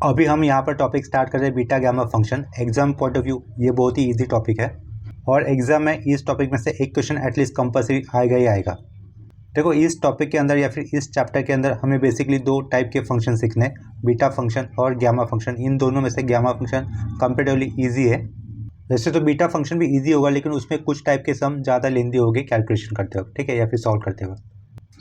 अभी हम यहाँ पर टॉपिक स्टार्ट कर रहे हैं beta gamma function. Exam point of view ये बहुत ही इजी टॉपिक है और एग्जाम में इस टॉपिक में से एक क्वेश्चन एटलीस्ट कंपल्सरी आएगा ही आएगा। देखो, इस टॉपिक के अंदर या फिर इस चैप्टर के अंदर हमें बेसिकली दो टाइप के फंक्शन सीखने, बीटा फंक्शन और गैमा फंक्शन। इन दोनों में से गैमा फंक्शन कंपेरेटिवली ईजी है। वैसे तो बीटा फंक्शन भी ईजी होगा, लेकिन उसमें कुछ टाइप के सम ज़्यादा लेंदी होगी कैलकुलेशन करते वक्त, ठीक है, या फिर सॉल्व करते वक्त।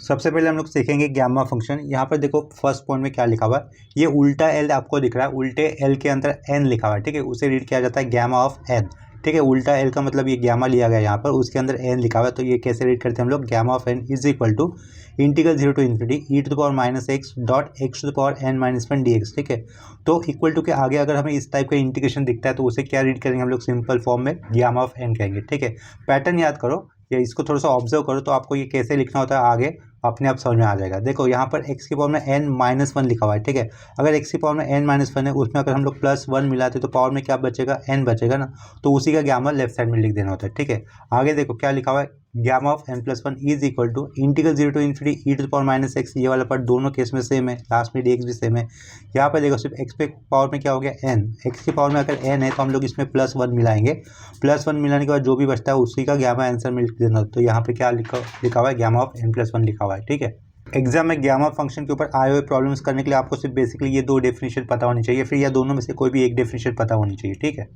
सबसे पहले हम लोग सीखेंगे गैमा फंक्शन। यहाँ पर देखो फर्स्ट पॉइंट में क्या लिखा हुआ है, ये उल्टा एल आपको दिख रहा है, उल्टे एल के अंदर एन लिखा हुआ है, ठीक है, उसे रीड किया जाता है गैमा ऑफ एन, ठीक है। उल्टा एल का मतलब ये गैमा लिया गया यहाँ पर, उसके अंदर एन लिखा हुआ है, तो ये कैसे रीड करते हैं हम लोग, gamma of n is equal to integral 0 to infinity e⁻x dot x⁻n−1 dx, ठीक है। तो इक्वल टू के आगे अगर हमें इस टाइप का इंटीग्रेशन दिखता है तो उसे क्या रीड करेंगे हम लोग, सिंपल फॉर्म में गैमा ऑफ एन कहेंगे, ठीक है। पैटर्न याद करो या इसको थोड़ा सा ऑब्जर्व करो तो आपको ये कैसे लिखना होता है आगे अपने आप समझ में आ जाएगा। देखो यहाँ पर x की पावर में n-1 लिखा हुआ है, ठीक है। अगर x की पावर में n-1 है, उसमें अगर हम लोग +1 मिलाते तो पावर में क्या बचेगा, n बचेगा ना, तो उसी का गैमा लेफ्ट साइड में लिख देना होता है, ठीक है। आगे देखो क्या लिखा हुआ है, gamma of n+1 is equal to integral 0 to infinity e⁻x, ये वाला पार्ट दोनों केस में सेम है, लास्ट में dx भी सेम है। यहाँ पर देखो सिर्फ x पे पावर में क्या हो गया n, x की पावर में अगर n है तो हम लोग इसमें +1 मिलाएंगे, +1 मिलाने के बाद जो भी बचता है उसी का गैमा आंसर में लिख देना। तो यहाँ पे क्या लिखा हुआ है, गैमा ऑफ n+1 लिखा हुआ है, ठीक है। एग्जाम में गैमा फंक्शन के ऊपर आए हुए प्रॉब्लम्स करने के लिए आपको सिर्फ बेसिकली ये दो डेफिनेशन पता होनी चाहिए, फिर या दोनों में से कोई भी एक डेफिनेशन पता होनी चाहिए, ठीक है।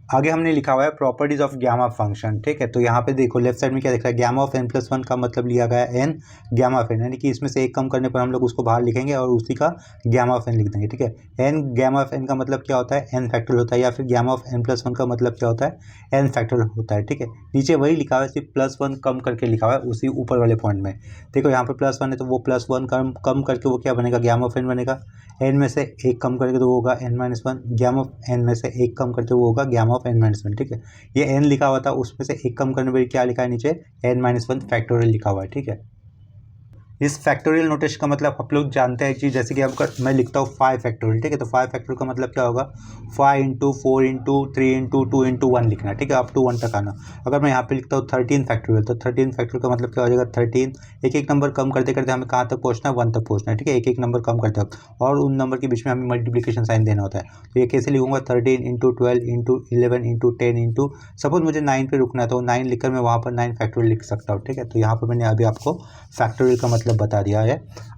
आगे हमने लिखा हुआ है प्रॉपर्टीज ऑफ गैमा फंक्शन, ठीक है। तो यहाँ पे देखो लेफ्ट साइड में क्या दिख रहा है, गैमा ऑफ n+1 का मतलब लिया गया है n गैमा ऑफ n, यानी कि इसमें से एक कम करने पर हम लोग उसको बाहर लिखेंगे और उसी का गैमा ऑफ n लिख देंगे, ठीक है। n गैमा ऑफ n का मतलब क्या होता है, n फैक्टोरियल होता है, या फिर गैमा ऑफ n+1 का मतलब क्या होता है, n फैक्टोरियल होता है, ठीक है। नीचे वही लिखा हुआ है, सिर्फ +1 कम करके लिखा हुआ है उसी ऊपर वाले पॉइंट में। देखो यहाँ पर +1 है तो वो +1 कम करके वो क्या बनेगा, गैमा ऑफ n बनेगा। n में से एक कम करके तो वो होगा n-1, गैमा ऑफ n में से एक कम करके वो होगा गैमा ऑफ n-1, ठीक है। ये n लिखा हुआ था, उसमें से एक कम करने पर क्या लिखा है नीचे, n-1 फैक्टोरियल लिखा हुआ है, ठीक है। इस फैक्टोरियल नोटेशन का मतलब आप लोग जानते हैं कि जैसे कि आपका मैं लिखता हूँ 5 फैक्टोरियल, ठीक है। तो 5 फैक्टोरियल का मतलब क्या होगा, 5 इंटू 4 इंटू 3 इंटू 2 इंटू 1 लिखना, ठीक है, अप टू 1 तक आना। अगर मैं यहाँ पे लिखता हूँ 13 फैक्टोरियल, तो 13 फैक्टोरियल का मतलब क्या हो जाएगा, 13, एक एक नंबर कम करते करते हमें कहाँ तक पहुँचना है, 1 तक पहुँचना है, ठीक है, एक एक नंबर कम करते वक्त, और उन नंबर के बीच में हमें मल्टीप्लिकेशन साइन देना होता है। तो ये कैसे लिखूंगा, 13 into 12 into 11 into 10 into, suppose मुझे 9 पे रुकना है तो 9 लिखकर मैं वहाँ पर 9 फैक्टोरियल लिख सकता हूँ, ठीक है। तो यहाँ पर मैंने अभी आपको फैक्टोरियल का मतलब बता दिया है।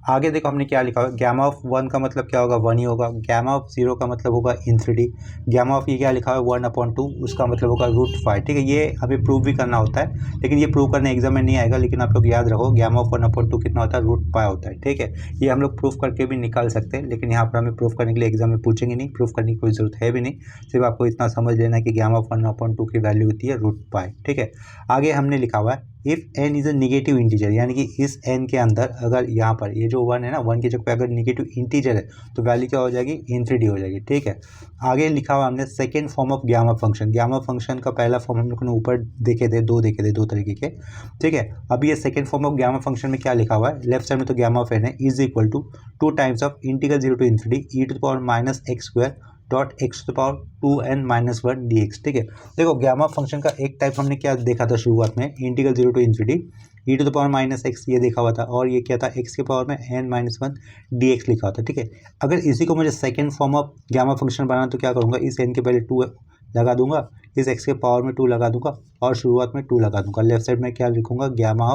आगे देखो हमने क्या लिखा हुआ, गैमा ऑफ 1 का मतलब क्या होगा, 1 ही होगा। गैमा ऑफ 0 का मतलब होगा इन्फिनिटी। गैमा ऑफ ये क्या लिखा हुआ है, 1/2, उसका मतलब होगा √5, ठीक है। ये हमें प्रूव भी करना होता है, लेकिन ये प्रूव करने एग्जाम में नहीं आएगा, लेकिन आप लोग याद रखो गैमा ऑफ 1/2 कितना होता है, √π होता है, ठीक है। ये हम लोग प्रूफ करके भी निकाल सकते हैं, लेकिन यहाँ पर हमें प्रूफ करने के लिए एग्जाम में पूछेंगे नहीं, प्रूफ करने की कोई जरूरत है भी नहीं, सिर्फ आपको इतना समझ लेना है कि गैमा ऑफ 1/2 की वैल्यू होती है √π, ठीक है। आगे हमने लिखा हुआ है if n is a negative integer, यानी कि इस n के अंदर अगर यहाँ पर ये जो 1 है ना, 1 की जगह पे अगर निगेटिव इंटीजर है तो वैल्यू क्या हो जाएगी, इन्फिनिटी हो जाएगी, ठीक है। आगे लिखा हुआ हमने second form of gamma function. Gamma function का पहला फॉर्म हम लोग ने ऊपर देखे थे, दो तरीके के, ठीक है। अभी ये second form of gamma function में क्या लिखा हुआ है, लेफ्ट साइड में तो गैमा ऑफ n है is equal to 2 times of integral 0 to infinity e⁻x² dot x⁻2n-1 dx, ठीक है। देखो गैमा फंक्शन का एक टाइप हमने क्या देखा था शुरुआत में, इंटीग्रल 0 टू इन्फिनिटी e⁻x ये देखा हुआ था, और ये क्या था, x के पावर में n-1 dx लिखा हुआ था, ठीक है। अगर इसी को मुझे second form of gamma function बनाना तो क्या करूँगा, इस n के पहले 2 लगा दूंगा, इस x के पावर में 2 लगा दूंगा और शुरुआत में 2 लगा दूंगा। लेफ्ट साइड में क्या लिखूंगा, गैमा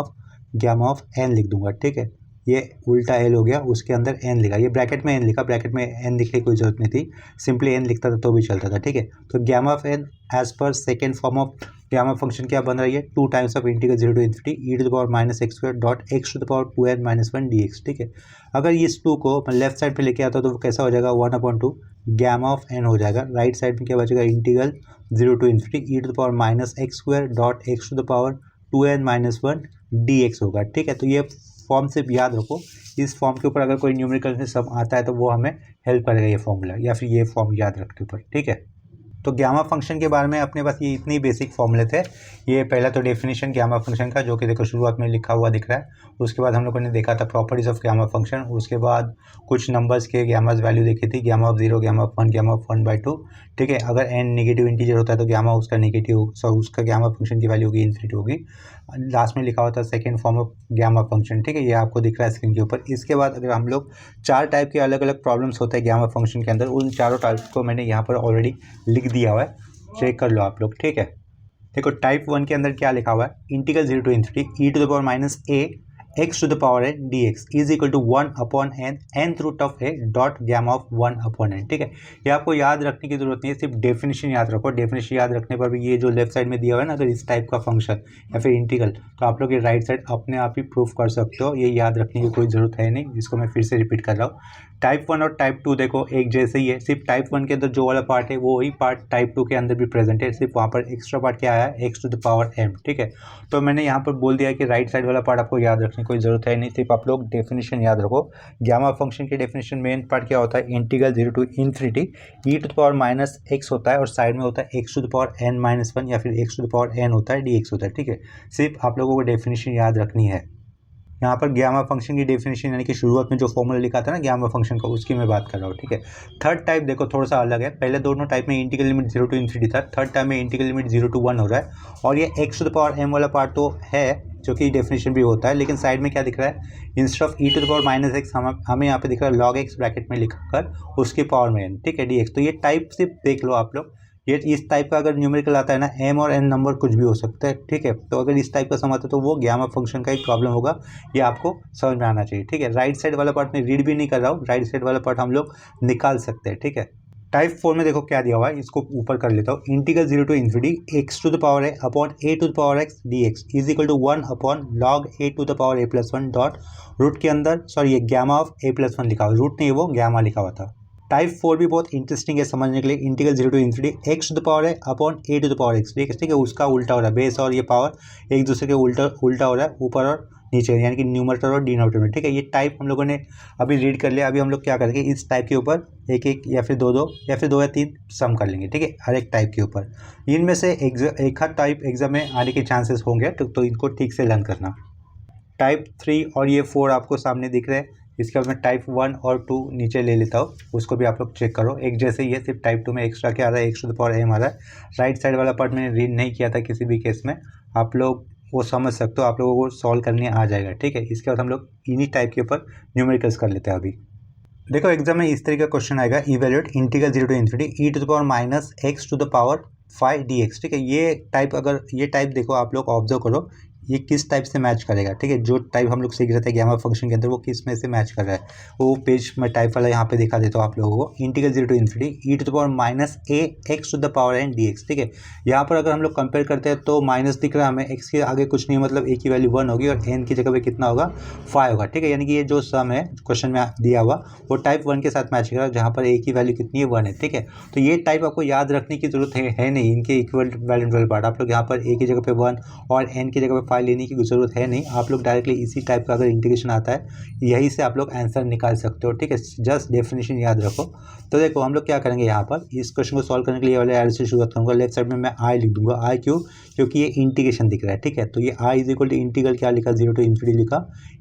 ऑफ n लिख दूंगा, ठीक है। ये उल्टा एल हो गया, उसके अंदर n लिखा, ये ब्रैकेट में n लिखा, ब्रैकेट में n लिखने की कोई जरूरत नहीं थी, सिंपली n लिखता था तो भी चलता था, ठीक है। तो gamma of n as per second form of gamma function क्या बन रही है, 2 times of integral 0 to infinity e⁻x² dot x⁻2n-1 dx, ठीक है। अगर इस 2 को मैं लेफ्ट साइड पे लेके आता तो वो कैसा हो जाएगा, 1/2 गैमा ऑफ n हो जाएगा। राइट साइड में क्या बचेगा, integral 0 to infinity e⁻x² dot x⁻2n-1 dx होगा, ठीक है। तो ये फॉर्म सिर्फ याद रखो, इस फॉर्म के ऊपर अगर कोई न्यूमेरिकल में सम आता है तो वो हमें हेल्प करेगा ये फॉर्मूला, या फिर ये फॉर्म याद रखते ऊपर, ठीक है। तो गामा फंक्शन के बारे में अपने पास ये इतनी बेसिक फॉर्मूले थे। ये पहला तो डेफिनेशन गामा फंक्शन का, जो कि देखो शुरुआत में लिखा हुआ दिख रहा है। उसके बाद हम लोगों ने देखा था प्रॉपर्टीज़ ऑफ गामा फंक्शन। उसके बाद कुछ नंबर्स के गामाज वैल्यू देखी थी, gamma of 0, gamma of 1, gamma of 1/2। ठीक है, अगर n नेगेटिव इंटीजर होता है तो गामा उसका नेगेटिव, उसका गामा फंक्शन की वैल्यू होगी इन्फिनिटी होगी। लास्ट में लिखा होता है second form of gamma function. ठीक है, ये आपको दिख रहा है स्क्रीन के ऊपर। इसके बाद अगर हम लोग 4 टाइप के अलग अलग प्रॉब्लम्स होते हैं गामा फंक्शन के अंदर, उन चारों टाइप को मैंने यहाँ पर ऑलरेडी लिख दिया हुआ है, चेक कर लो आप लोग। ठीक है, देखो टाइप 1 के अंदर क्या लिखा हुआ है, integral 0 to ∞ e to the power minus a x to the power n dx is equal to 1/n nth root of a dot gamma of 1/n। ठीक है, ये आपको याद रखने की जरूरत नहीं है, सिर्फ डेफिनेशन याद रखो। डेफिनेशन याद रखने पर भी ये जो लेफ्ट साइड में दिया हुआ है ना, अगर इस टाइप का फंक्शन या फिर इंटीग्रल, तो आप लोग ये राइट साइड अपने आप ही प्रूफ कर सकते हो। ये याद रखने की कोई ज़रूरत है नहीं, इसको मैं फिर से रिपीट कर रहा हूँ। टाइप 1 और टाइप 2 देखो एक जैसे ही है, सिर्फ टाइप 1 के अंदर जो वाला पार्ट है वो वही पार्ट टाइप 2 के अंदर भी प्रेजेंट है, सिर्फ वहाँ पर एक्स्ट्रा पार्ट क्या आया है, x to the power m। ठीक है, तो मैंने यहाँ पर बोल दिया कि राइट साइड वाला पार्ट आपको याद रखने की कोई ज़रूरत है नहीं, सिर्फ आप लोग डेफिनेशन याद रखो। गामा फंक्शन की डेफिनेशन मेन पार्ट क्या होता है, integral 0 to ∞ e to the power minus x होता है, और साइड में होता है x to the power n-1 या फिर x to the power n होता है, dx होता है। ठीक है, सिर्फ आप लोगों को डेफिनेशन याद रखनी है। यहाँ पर गामा फंक्शन की डेफिनेशन यानी कि शुरुआत में जो फॉर्मूला लिखा था ना गामा फंक्शन का, उसकी मैं बात कर रहा हूँ। ठीक है, थर्ड टाइप देखो थोड़ा सा अलग है। पहले दोनों टाइप में इंटीग्रल लिमिट 0 to ∞ था, थर्ड टाइप में इंटीग्रल लिमिट 0 to 1 हो रहा है। और ये x to the power m वाला पार्ट तो है जो कि डेफिनेशन भी होता है, लेकिन साइड में क्या दिख रहा है, instead of e to the power minus x हमें यहाँ पे दिख रहा है log x ब्रैकेट में लिखकर उसके पावर में n। ठीक है, dx। तो ये टाइप सिर्फ देख लो आप लोग, ये इस टाइप का अगर न्यूमेरिकल आता है ना, m और n नंबर कुछ भी हो सकता है। ठीक है, तो अगर इस टाइप का सम आता है तो वो गामा फंक्शन का एक प्रॉब्लम होगा, ये आपको समझ में आना चाहिए। ठीक है, राइट साइड वाला पार्ट मैं रीड भी नहीं कर रहा हूँ, राइट साइड वाला पार्ट हम लोग निकाल सकते हैं। ठीक है, टाइप 4 में देखो क्या दिया हुआ है, इसको ऊपर कर लेता हूँ। Integral 0 to ∞ x to the power a upon a to the power x dx is equal to 1 upon log a to the power a+1 dot root के अंदर, सॉरी ये गामा ऑफ a+1 लिखा हुआ, रूट नहीं वो gamma लिखा हुआ था। टाइप 4 भी बहुत इंटरेस्टिंग है समझने के लिए। Integral 0 to ∞ x to the power है upon a to the power x। ठीक है, उसका उल्टा हो रहा है, बेस और ये पावर एक दूसरे के उल्टा हो रहा है, ऊपर और नीचे, यानी कि न्यूमरेटर और डिनोमिनेटर में। ठीक है, ये टाइप हम लोगों ने अभी रीड कर लिया। अभी हम लोग क्या करेंगे, इस टाइप के ऊपर एक एक या फिर दो या फिर 2 या 3 सम कर लेंगे। ठीक है, हर एक टाइप के ऊपर इनमें से एक हर टाइप एग्जाम में आने के चांसेस होंगे, तो इनको ठीक से लर्न करना। टाइप 3 और ये 4 आपको सामने दिख रहे हैं। इसके बाद मैं टाइप 1 और 2 नीचे ले लेता हूँ, उसको भी आप लोग चेक करो। एक जैसे ही है, सिर्फ टाइप 2 में एक्स्ट्रा क्या आ रहा है, x to the power m आ रहा है। राइट साइड वाला पार्ट मैंने रीड नहीं किया था किसी भी केस में, आप लोग वो समझ सकते हो, आप लोगों को सॉल्व करने आ जाएगा। ठीक है, इसके बाद हम लोग इन्हीं टाइप के ऊपर न्यूमेरिकल्स कर लेते हैं। अभी देखो एग्जाम में इस तरीके का क्वेश्चन आएगा, evaluate integral 0 to ∞ e to the power minus x to the power 5 dx। ठीक है, ये टाइप अगर ये टाइप देखो आप लोग ऑब्जर्व करो, ये किस टाइप से मैच करेगा। ठीक है, जो टाइप हम लोग सीख रहे थे गामा फंक्शन के अंदर, वो किस में से मैच कर रहा है, वो पेज मैं टाइप वाला यहाँ पे दिखा देता हूँ आप लोगों को। Integral 0 to ∞ e to the power minus a x to the power n dx। ठीक है, यहाँ पर अगर हम लोग कंपेयर करते हैं तो माइनस दिख रहा है हमें, x के आगे कुछ नहीं, मतलब a की वैल्यू 1 होगी और n की जगह पे कितना होगा, 5 होगा। ठीक है, यानी कि ये जो सम है क्वेश्चन में दिया हुआ वो टाइप 1 के साथ मैच करेगा, जहाँ पर a की वैल्यू कितनी है, 1 है। ठीक है, तो ये टाइप आपको याद रखने की जरूरत है नहीं, इनके इक्वल वैल्यूएबल पार्ट आप लोग यहाँ पर a की जगह पे 1 और n की जगह पे 5 लेने की जरूरत है नहीं। आप लोग डायरेक्टली इसी टाइप का अगर इंटीग्रेशन आता है, यही से आप लोग आंसर निकाल सकते हो। ठीक है, जस्ट डेफिनेशन याद रखो। तो देखो हम लोग क्या करेंगे, यहाँ पर इस क्वेश्चन को सॉल्व करने के लिए वाले एरो से शुरुआत करूँगा। लेफ्ट साइड में मैं आई लिख दूंगा, आई क्यों, क्योंकि ये इंटीग्रेशन दिख रहा है। ठीक है, तो ये आई इज इक्वल टू इंटीग्रल क्या लिखा, 0 to ∞ लिखा,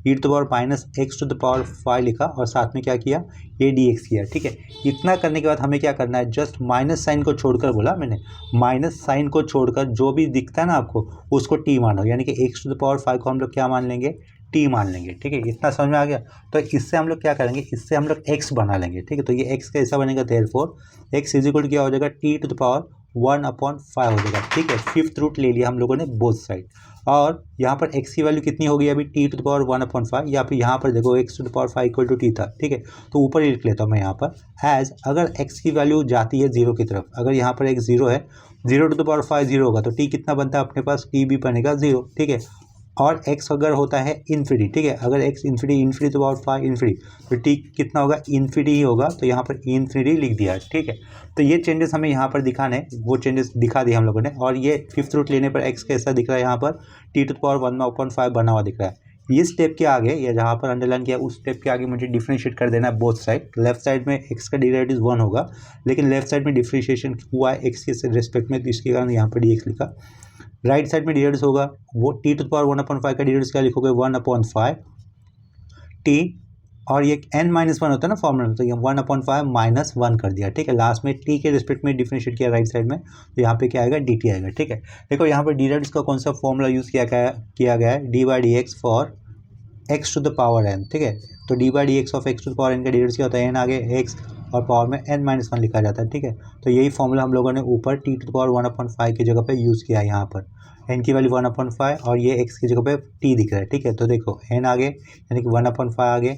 e to the power minus x to the power 5 लिखा, और साथ में क्या किया, a dx किया। ठीक है, इतना करने के बाद हमें क्या करना है, जस्ट माइनस साइन को छोड़कर, बोला मैंने माइनस साइन को छोड़कर जो भी दिखता है ना आपको, उसको t मानो, यानी कि x to the power 5 को हम लोग क्या मान लेंगे, t मान लेंगे। ठीक है, इतना समझ में आ गया। तो इससे हम लोग क्या करेंगे, इससे हम लोग x बना लेंगे। ठीक है, तो ये x कैसा बनेगा, therefore x is equal to क्या हो जाएगा, t to the power 1/5 हो जाएगा। ठीक है, फिफ्थ रूट ले लिया हम लोगों ने बोथ साइड, और यहाँ पर x की वैल्यू कितनी होगी अभी, t to the power 1/5, या फिर यहाँ पर देखो x to the power 5 equal to t था। ठीक है, तो ऊपर ही लिख लेता हूँ मैं यहाँ पर, एज अगर x की वैल्यू जाती है 0 की तरफ, अगर यहाँ पर x 0 है, 0 to the power 5 0 होगा, तो t कितना बनता है अपने पास, t भी बनेगा 0। ठीक है, और x अगर होता है इन्फिनिटी, ठीक है, अगर x इन्फिनिटी तो पावर 5 इन्फिनिटी, तो t कितना होगा, इन्फिनिटी ही होगा, तो यहाँ पर इन्फिनिटी लिख दिया। ठीक है, तो ये चेंजेस हमें यहाँ पर दिखाने, वो चेंजेस दिखा दिए हम लोगों ने। और ये फिफ्थ रूट लेने पर x कैसा दिख रहा है, यहाँ पर t to the power 1/5 बना हुआ दिख रहा है। ये स्टेप के आगे या जहाँ पर अंडरलाइन किया उस स्टेप के आगे मुझे डिफ्रेंशिएट कर देना है बोथ साइड। लेफ्ट साइड में x का डेरिवेटिव 1 होगा, लेकिन लेफ्ट साइड में डिफ्रेंशिएशन हुआ है x के रेस्पेक्ट में, तो इसके कारण यहाँ पर dx लिखा। राइट साइड में डेरिवेटिव होगा वो t टू द पावर 1/5 का डेरिवेटिव क्या लिखोगे 1/5 t, और ये n-1 होता है ना फॉर्मूला में, तो ये 1/5 -1 कर दिया, ठीक है। लास्ट में t के रिस्पेक्ट में डिफरेंशिएट किया राइट साइड में, तो यहाँ पे क्या आएगा dt आएगा, ठीक है। देखो यहाँ पर डेरिवेटिव का कौन सा फॉर्मूला यूज़ किया गया है, d/dx for x to the power n, ठीक है। तो d/dx of x to the power n का डेरिवेटिव क्या होता है, n आगे x और पावर में n-1 लिखा जाता है, ठीक है। तो यही फॉर्मूला हम लोगों ने ऊपर t टू द पावर 1/5 की जगह पे यूज़ किया है। यहाँ पर n की वैल्यू 1/5 और ये x की जगह पे t दिख रहा है, ठीक है। तो देखो n आगे यानी कि 1/5 आगे,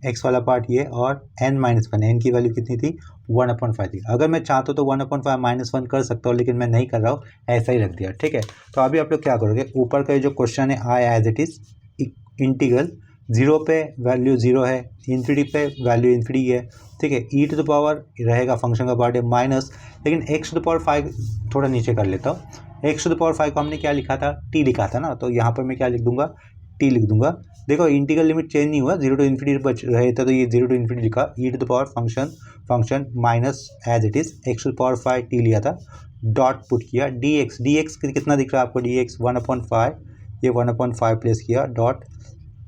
x वाला पार्ट ये, और n-1, n की वैल्यू कितनी थी 1/5 थी। अगर मैं चाहता तो 1/5 -1 कर सकता हूँ, लेकिन मैं नहीं कर रहा हूँ, ऐसा ही रख दिया, ठीक है। तो अभी आप लोग क्या करोगे, ऊपर का जो क्वेश्चन है आया एज इट इज़, इंटीग्रल 0 पे वैल्यू 0 है, इन्फिनिटी पे वैल्यू इन्फिनिटी है, ठीक है। e टू द पावर रहेगा फंक्शन का पार्ट है माइनस, लेकिन x टू द पावर 5 थोड़ा नीचे कर लेता हूँ। x टू द पावर 5 को हमने क्या लिखा था, t लिखा था ना, तो यहाँ पर मैं क्या लिख दूंगा, t लिख दूंगा। देखो इंटीग्रल लिमिट चेंज नहीं हुआ, 0 टू इन्फिनिटी बच रहे थे, तो ये 0 टू इन्फिनिटी लिखा, e to the power function minus as it is x to the power 5 t लिया था, डॉट पुट किया, dx कितना दिख रहा है आपको, dx 1/5, ये 1/5 प्लेस किया, dot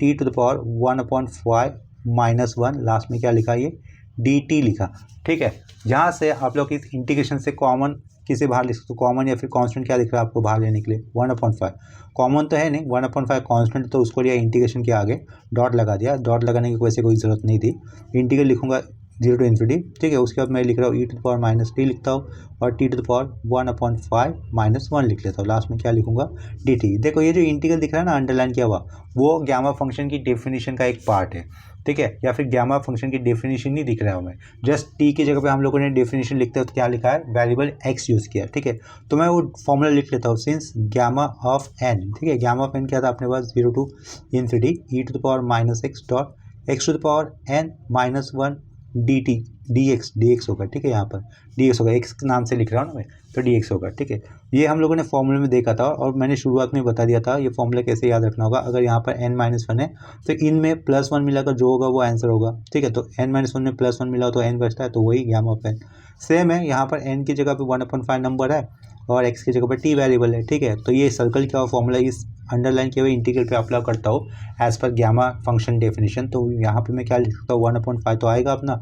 t to the power 1/5 -1, last में क्या लिखा, ये dt लिखा, ठीक है। यहाँ से आप लोग इस इंटीग्रेशन से कॉमन किसे बाहर लिख सकते हो, कॉमन या फिर कांस्टेंट क्या दिख रहा है आपको बाहर लेने के लिए 1/5, कॉमन तो है नहीं, 1/5 कांस्टेंट, तो उसको लिया इंटीग्रेशन के आगे डॉट लगा दिया, डॉट लगाने की वैसे कोई ज़रूरत नहीं थी, इंटीग्रल लिखूंगा 0 टू इन्फिनिटी, ठीक है। उसके बाद मैं लिख रहा हूँ e to the power -t लिखता हूँ, और t टू द पावर 1/5 -1 लिख लेता हूँ, लास्ट में क्या लिखूंगा dt। देखो ये जो इंटीग्रल दिख रहा है ना अंडरलाइन किया हुआ, वो गामा फंक्शन की डेफिनेशन का एक पार्ट है, ठीक है, या फिर गामा फंक्शन की डेफिनेशन नहीं दिख रहा है हमें, जस्ट t की जगह पे हम लोगों ने डेफिनेशन लिखते हैं तो क्या लिखा है, वेरिएबल x यूज़ किया, ठीक है। तो मैं वो फॉर्मूला लिख लेता हूँ, सिंस गामा ऑफ n, ठीक है, गामा ऑफ n क्या था अपने पास 0 to infinity e to the power -x dot x to the power n-1 dt dx होगा, ठीक है। यहाँ पर dx होगा, x के नाम से लिख रहा हूँ ना मैं, तो dx होगा, ठीक है। ये हम लोगों ने फॉर्मूले में देखा था, और मैंने शुरुआत में बता दिया था ये फॉर्मूला कैसे याद रखना होगा। अगर यहाँ पर n-1 है तो इनमें +1 मिलाकर जो होगा वो आंसर होगा, ठीक है। तो n-1 में +1 मिला तो n बचता है, तो वही गामा ऑफ n। सेम है यहाँ पर n की जगह पे 1/5 नंबर है और x की जगह पर t वेरिएबल है, ठीक है। तो ये सर्कल क्या फॉर्मूला इस अंडरलाइन किए हुए इंटीग्रल पे अप्लाई करता हूँ as per gamma function definition. तो यहाँ पे मैं क्या लिख सकता हूँ 1/5 तो आएगा अपना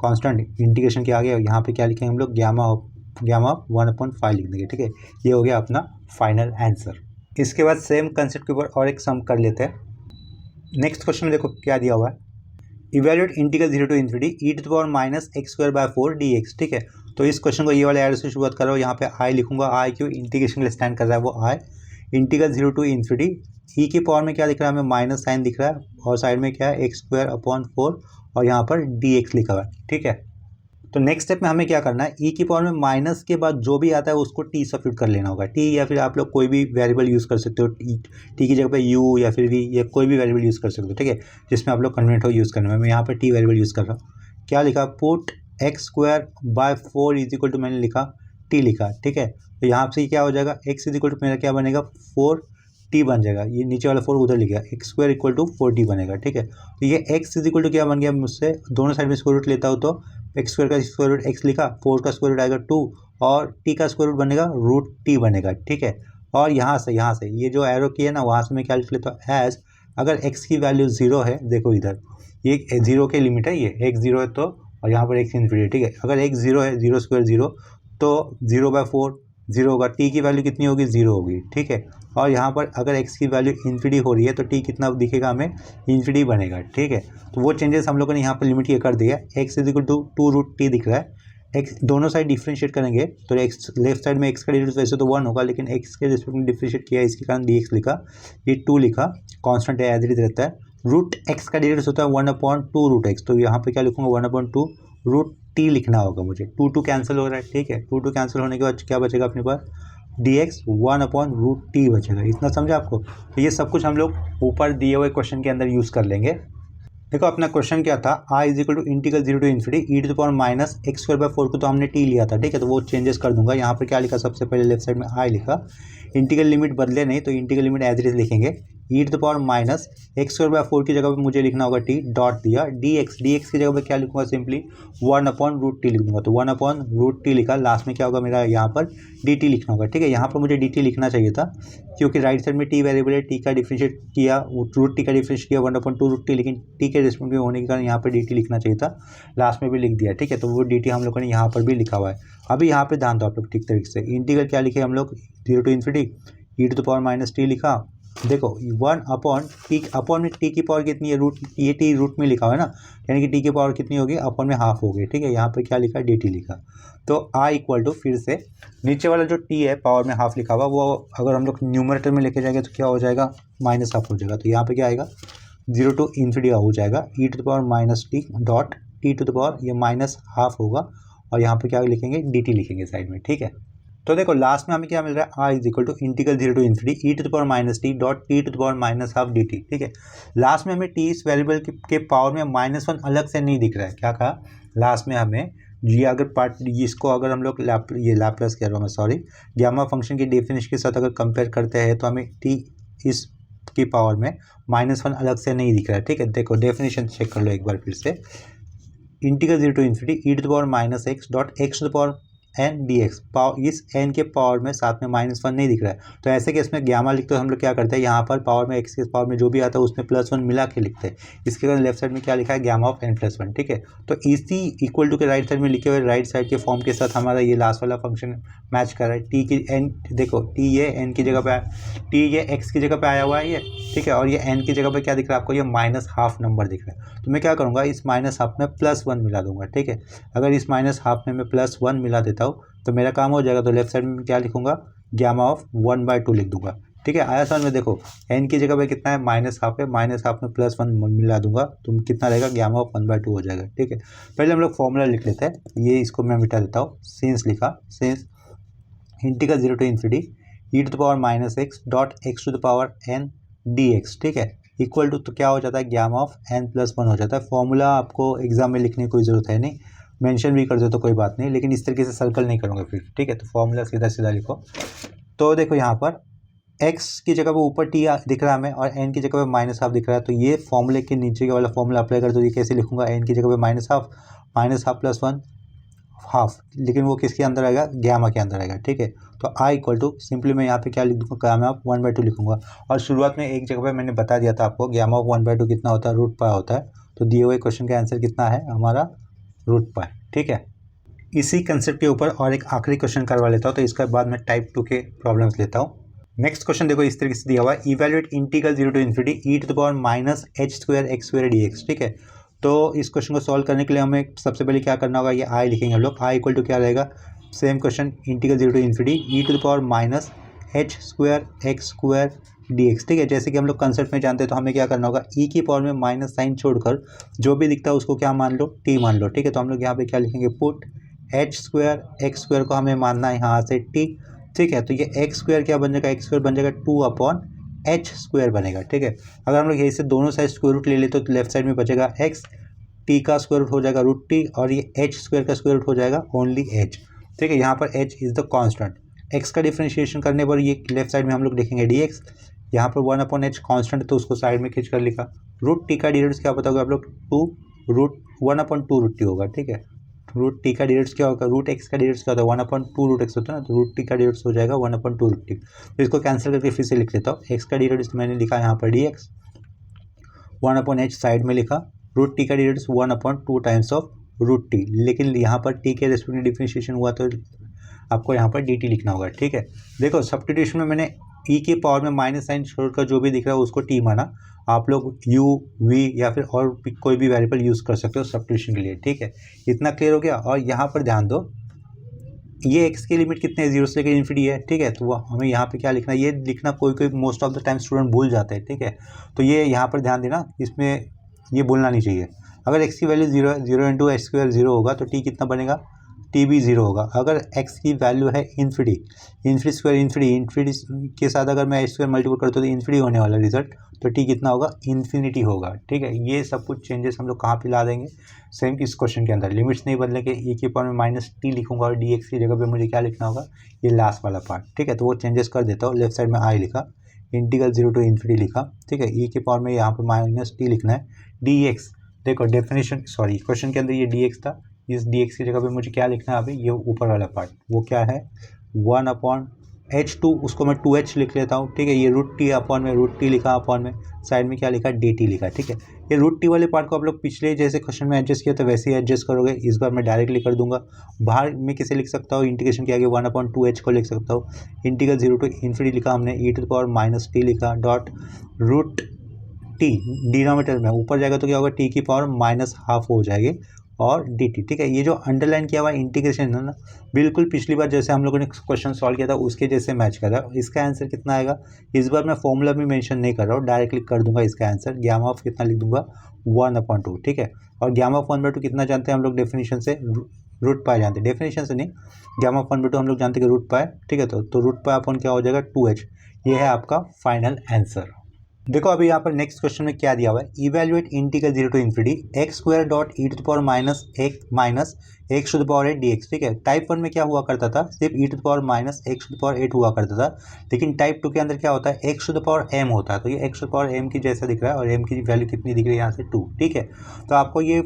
कांस्टेंट इंटीग्रेशन के आगे, यहाँ पे क्या लिखेंगे हम लोग गामा ऑफ 1/5 लिख देंगे, ठीक है। ये हो गया अपना फाइनल आंसर। इसके बाद सेम कंसेप्ट के ऊपर और एक सम कर लेते हैं। नेक्स्ट क्वेश्चन में देखो क्या दिया हुआ है, evaluate integral 0 to infinity e to the power -x² dx, ठीक है। तो इस क्वेश्चन को ये वाले एरो से शुरुआत कर रहा हूँ, यहाँ पे आई लिखूंगा, आई क्यों, इंटीग्रेशन के लिए स्टैंड कर रहा है वो आई, इंटीग्रल 0 टू इन्फिनिटी ई की पावर में क्या दिख रहा है हमें माइनस साइन दिख रहा है, और साइड में क्या है x²/4 और यहाँ पर dx लिखा हुआ है, ठीक है। तो नेक्स्ट स्टेप में हमें क्या करना है, ई की पावर में माइनस के बाद जो भी आता है उसको टी सब्स्टिट्यूट कर लेना होगा, टी या फिर आप लोग कोई भी वेरिएबल यूज़ कर सकते हो, टी की जगह पे यू या फिर वी या कोई भी वेरिएबल यूज़ कर सकते हो, ठीक है, जिसमें आप लोग कन्वर्ट हो यूज़ करने में। मैं यहाँ पर टी वेरिएबल यूज़ कर रहा हूँ, क्या लिखा, put x²/4 is equal to, मैंने लिखा टी लिखा, ठीक है। तो यहाँ से क्या हो जाएगा, x इज इक्वल टू मेरा क्या बनेगा 4t बन जाएगा, ये नीचे वाला 4 उधर लिख गया, x² इक्वल टू 4t बनेगा, ठीक है। तो ये x इज इक्वल टू क्या बन गया, मुझसे दोनों साइड में स्क्वायर रूट लेता हूँ तो x² का स्क्वायर रूट x लिखा, 4 का स्क्वायर रूट आएगा 2 और t का स्क्वायर रूट बनेगा √t बनेगा, ठीक है। और यहाँ से ये जो एरो की है ना, वहाँ से मैं क्या लिख लेता हूँ एज, अगर x की वैल्यू 0 है, देखो इधर ये 0 के लिमिट है, ये x 0 है तो, और यहाँ पर x इन्फिनिटी, ठीक है। अगर x 0 है, 0² 0, तो 0/4 0 होगा, t की वैल्यू कितनी होगी 0 होगी, ठीक है। और यहाँ पर अगर x की वैल्यू इन्फिनिटी हो रही है तो t कितना दिखेगा हमें, इन्फिनिटी बनेगा, ठीक है। तो वो चेंजेस हम लोगों ने यहाँ पर लिमिट ये कर दिया, x is equal to 2√t दिख रहा है, x दोनों साइड डिफ्रेंशिएट करेंगे तो x लेफ्ट साइड में x का डेरिवेटिव वैसे तो 1 होगा, लेकिन x के रिस्पेक्ट में डिफ्रेंशिएट किया इसके कारण dx लिखा, ये 2 लिखा, कांस्टेंट एज इट इज रहता है, √x का डेरिवेटिव होता है 1/2√x, तो यहाँ पे क्या लिखूंगा 1/2√t लिखना होगा मुझे, 2 कैंसिल हो रहा है, ठीक है। 2 कैंसिल होने के बाद क्या बचेगा अपने पास, dx 1/√t बचेगा, इतना समझा आपको। तो ये सब कुछ हम लोग ऊपर दिए हुए क्वेश्चन के अंदर यूज़ कर लेंगे। देखो अपना क्वेश्चन क्या था, i is equal to integral 0 to infinity e to the power -x²/4 को तो हमने t लिया था, ठीक है। तो वो चेंजेस कर दूंगा, यहाँ पर क्या लिखा, सबसे पहले लेफ्ट साइड में i लिखा, इंटीग्रल लिमिट बदले नहीं तो integral limit as it is लिखेंगे, E to the power minus X square by 4 की जगह पे मुझे लिखना होगा टी डॉट दिया डी एक्स की जगह पे क्या लिखूंगा, सिंपली 1/√t लिख दूंगा। तो 1/√t लिखा, लास्ट में क्या होगा मेरा यहाँ पर dt लिखना होगा। ठीक है, यहाँ पर मुझे dt लिखना चाहिए था क्योंकि राइट साइड में t वेरिएबल है, t का डिफरेंशिएट किया, √t का डिफरेंशिएट किया 1/2√t, लेकिन t के रिस्पेक्ट में होने के कारण यहाँ पर dt लिखना चाहिए था, लास्ट में भी लिख दिया। ठीक है, तो वो dt हम लोगों ने यहाँ पर भी लिखा हुआ है। अभी यहाँ पे ध्यान दो आप लोग ठीक तरीके से, इंटीग्रल क्या लिखे हम लोग 0 to ∞ e to the power minus T लिखा। देखो 1/t, अपॉन में टी की पावर कितनी है, रूट, ये टी रूट में लिखा हुआ है ना, यानी कि टी की पावर कितनी होगी, अपॉन में हाफ हो गई। ठीक है, यहाँ पे क्या लिखा, dt लिखा। तो i इक्वल टू, फिर से नीचे वाला जो t है पावर में हाफ लिखा हुआ, वो अगर हम लोग न्यूमरेटर में लेके जाएंगे तो क्या हो जाएगा, माइनस हाफ हो जाएगा। तो यहाँ पे क्या आएगा 0 to ∞ हो जाएगा e to the power minus t dot t to the power, ये माइनस हाफ होगा और यहाँ पे क्या लिखेंगे, dt लिखेंगे साइड में। ठीक है, तो देखो लास्ट में हमें क्या मिल रहा है, r is equal to integral 0 to ∞ e to the power minus t dot t to the power minus half dt। ठीक है, लास्ट में हमें t इस वेरिएबल के पावर में -1 अलग से नहीं दिख रहा है। क्या कहा, लास्ट में हमें ये अगर पार्ट, इसको अगर हम लोग लैप्लास कह रहा हूँ मैं, सॉरी, गामा फंक्शन की डेफिनेशन के साथ अगर कंपेयर करते हैं तो हमें t इस की पावर में -1 अलग से नहीं दिख रहा है। ठीक है, देखो डेफिनेशन चेक कर लो एक बार फिर से, integral 0 to ∞ e to the power minus x dot x to the power n d x, इस एन के पावर में साथ में -1 नहीं दिख रहा है। तो ऐसे केस में ग्यामा लिखते हो हम लोग क्या करते हैं, यहाँ पर पावर में एक्स के पावर में जो भी आता है उसमें +1 मिला के लिखते हैं। इसके कारण लेफ्ट साइड में क्या लिखा है, गामा ऑफ n+1। ठीक है, तो इसी इक्वल टू के राइट साइड में लिखे हुए राइट साइड के फॉर्म के साथ हमारा ये लास्ट वाला फंक्शन मैच कर रहा है। टी की एन, देखो टी ये एन की जगह पे, टी ये एक्स की जगह पे आया हुआ है ये। ठीक है, और ये एन की जगह पे क्या दिख रहा है आपको, ये -1/2 नंबर दिख रहा है। तो मैं क्या करूँगा, इस -1/2 में +1 मिला दूंगा। ठीक है, अगर इस -1/2 में मैं +1 मिला देता हूँ तो मेरा काम हो जाएगा। तो लेफ्ट साइड में क्या लिखूंगा, गामा ऑफ 1/2 लिख दूंगा। ठीक है, आया समझ में, देखो एन की जगह पे कितना है, -1/2 है, -1/2 में +1 मिला दूंगा तो कितना रहेगा, गामा ऑफ 1/2 हो जाएगा। ठीक है, पहले हम लोग फॉर्मूला लिख लेते हैं, ये इसको मैं मिटा देता हूँ। सिंस लिखा, since integral 0 to ∞ e to the power minus x dot x to the power n dx। ठीक है, इक्वल टू, तो क्या हो जाता है, गामा ऑफ n+1 हो जाता है। फॉर्मूला आपको एग्जाम में लिखने की कोई ज़रूरत है नहीं, मेंशन भी कर दो तो कोई बात नहीं, लेकिन इस तरीके से सर्कल नहीं करूँगा फिर। ठीक है, तो फॉर्मूला सीधा सीधा लिखो। तो देखो यहाँ पर x की जगह पे ऊपर t दिख रहा है हमें और n की जगह पे -1/2 दिख रहा है। तो ये फॉर्मूले के नीचे वाला फॉर्मूला अप्लाई कर दो। ये कैसे लिखूंगा, n की जगह पे -1/2 +1 हाफ, लेकिन वो किसके अंदर आएगा, गामा के अंदर आएगा। ठीक है, तो i इक्वल टू, सिंपली मैं यहाँ पे क्या लिख दूँगा, गामा ऑफ 1/2 लिखूंगा। और शुरुआत में एक जगह पे मैंने बता दिया था आपको, गामा ऑफ 1/2 कितना होता है, √π होता है। तो दिए हुए क्वेश्चन का आंसर कितना है हमारा, √π। ठीक है, इसी कंसेप्ट के ऊपर और एक आखिरी क्वेश्चन करवा लेता हूँ, तो इसके बाद मैं टाइप 2 के प्रॉब्लम्स लेता हूँ। नेक्स्ट क्वेश्चन देखो इस तरीके से दिया हुआ है, evaluate integral 0 to ∞ e to the power -h² dx। ठीक है, तो इस क्वेश्चन को सॉल्व करने के लिए हमें सबसे पहले क्या करना होगा, ये i लिखेंगे हम लोग। i इक्वल टू क्या रहेगा, same question, integral 0 to ∞ e to the power -h² dx। ठीक है, जैसे कि हम लोग कंसेप्ट में जानते हैं, तो हमें क्या करना होगा, e की पावर में माइनस साइन छोड़कर जो भी दिखता है उसको क्या मान लो, t मान लो। ठीक है, तो हम लोग यहाँ पे क्या लिखेंगे, पुट h² को हमें मानना है यहाँ से t। ठीक है, तो ये x² क्या बन जाएगा, x² बन जाएगा 2/h² बनेगा। ठीक है, अगर हम लोग यही से दोनों साइड स्क्वायर रूट ले लेते तो लेफ्ट साइड में बचेगा x, t का स्क्वायर रूट हो जाएगा √t और ये h² का स्क्वायर रूट हो जाएगा ओनली h। ठीक है, यहाँ पर h is the constant, x का डिफरेंशिएशन करने पर ये लेफ्ट साइड में हम लोग लिखेंगे dx। यहाँ पर 1/h कांस्टेंट, तो उसको साइड में खींच कर लिखा। √t का डिरेक्ट क्या बताओगे आप लोग, 1/2 √t होगा। ठीक है, √t का डिरेक्ट क्या होगा, √x का डिरेक्ट क्या होता है, 1/2 √x होता है ना, तो √t का डिरेक्ट हो जाएगा 1/2 √t। तो इसको कैंसिल करके फिर से लिख लेता हूँ, x का डिरेक्ट मैंने लिखा यहाँ पर dx, 1/h साइड में लिखा, √t का डिरेक्ट 1/2 टाइम्स ऑफ √t, लेकिन यहाँ पर t के रेस्पेक्ट में डिफरेंशिएशन हुआ तो आपको यहाँ पर dt लिखना होगा। ठीक है, देखो सब्स्टिट्यूशन में मैंने e की पावर में माइनस साइन छोड़कर जो भी दिख रहा है उसको t माना। आप लोग u, v या फिर और कोई भी वेरिएबल यूज़ कर सकते हो सब्स्टिट्यूशन के लिए। ठीक है, इतना क्लियर हो गया। और यहाँ पर ध्यान दो, ये x की लिमिट कितने है, 0 से लेकर ∞ है। ठीक है, तो हमें यहाँ पे क्या लिखना है, ये लिखना कोई most of the time student भूल जाते हैं। ठीक है, तो ये यहाँ पर ध्यान देना, इसमें ये भूलना नहीं चाहिए। अगर x की वैल्यू 0 इंटू h² 0 होगा तो t कितना बनेगा, t भी 0 होगा। अगर x की वैल्यू है ∞ के साथ अगर मैं h² मल्टीपल करता हूँ तो ∞ होने वाला रिजल्ट, तो t कितना होगा, ∞ होगा। ठीक है, ये सब कुछ चेंजेस हम लोग कहाँ पे ला देंगे, सेम इस क्वेश्चन के अंदर। लिमिट्स नहीं बदलेंगे, e की पावर में -t लिखूंगा और dx की जगह पे मुझे क्या लिखना होगा, ये लास्ट वाला पार्ट। ठीक है, तो वो चेंजेस कर देता हूँ। लेफ्ट साइड में i लिखा, इंटीग्रल 0 टू इन्फिनिटी लिखा, ठीक है। ई के पावर में यहाँ पे माइनस टी लिखना है, डी एक्स। देखो डेफिनेशन, सॉरी क्वेश्चन के अंदर ये डी एक्स था, इस डी एक्स की जगह पे मुझे क्या लिखना है अभी, ये ऊपर वाला पार्ट वो क्या है 1/h2, उसको मैं 2h लिख लेता हूँ, ठीक है। ये रूट टी अपॉन में रूट टी लिखा, अपॉन में साइड में क्या लिखा डी टी लिखा, ठीक है। ये रूट टी वाले पार्ट को आप लोग पिछले जैसे क्वेश्चन में एडजस्ट किया था वैसे ही एडजस्ट करोगे, इस बार मैं डायरेक्टली कर दूंगा। बाहर में किसे लिख सकता हूँ, इंटीग्रेशन के आगे 1/2h को लिख सकता हूँ। इंटीग्रल 0 टू इन्फिनिटी लिखा हमने, E to the power minus T लिखा, डॉट रूट टी डिनोमिनेटर में ऊपर जाएगा तो क्या होगा, टी की पावर -12 हो जाएगी और डी टी, ठीक है। ये जो अंडरलाइन किया हुआ इंटीग्रेशन है ना, बिल्कुल पिछली बार जैसे हम लोगों ने क्वेश्चन सॉल्व किया था उसके जैसे मैच कर रहा है। इसका आंसर कितना आएगा, इस बार मैं फॉर्मूला भी मेंशन नहीं कर रहा हूँ, डायरेक्टली कर दूंगा इसका आंसर। गैमा ऑफ कितना लिख दूंगा 1/2, ठीक है। और गैमा ऑफ 1/2 कितना जानते हैं हम लोग डेफिनेशन से, रूट पाए जानते हैं, डेफिनेशन से नहीं, गैमा ऑफ 1/2 हम लोग जानते हैं कि रूट पाए, ठीक है। तो रूट पाए अपन क्या हो जाएगा 2h। ये है आपका फाइनल आंसर। देखो अभी यहाँ पर नेक्स्ट क्वेश्चन में क्या दिया हुआ है, evaluate integral 0 to infinity x square dot e to the power minus x to the power 8 dx, ठीक है। टाइप 1 में क्या हुआ करता था, सिर्फ E to the power minus x to the power 8 हुआ करता था, लेकिन टाइप 2 के अंदर क्या होता है, x to the power m होता है। तो ये x to the power m की जैसा दिख रहा है और m की वैल्यू कितनी दिख रही है यहाँ से 2, ठीक है। तो आपको ये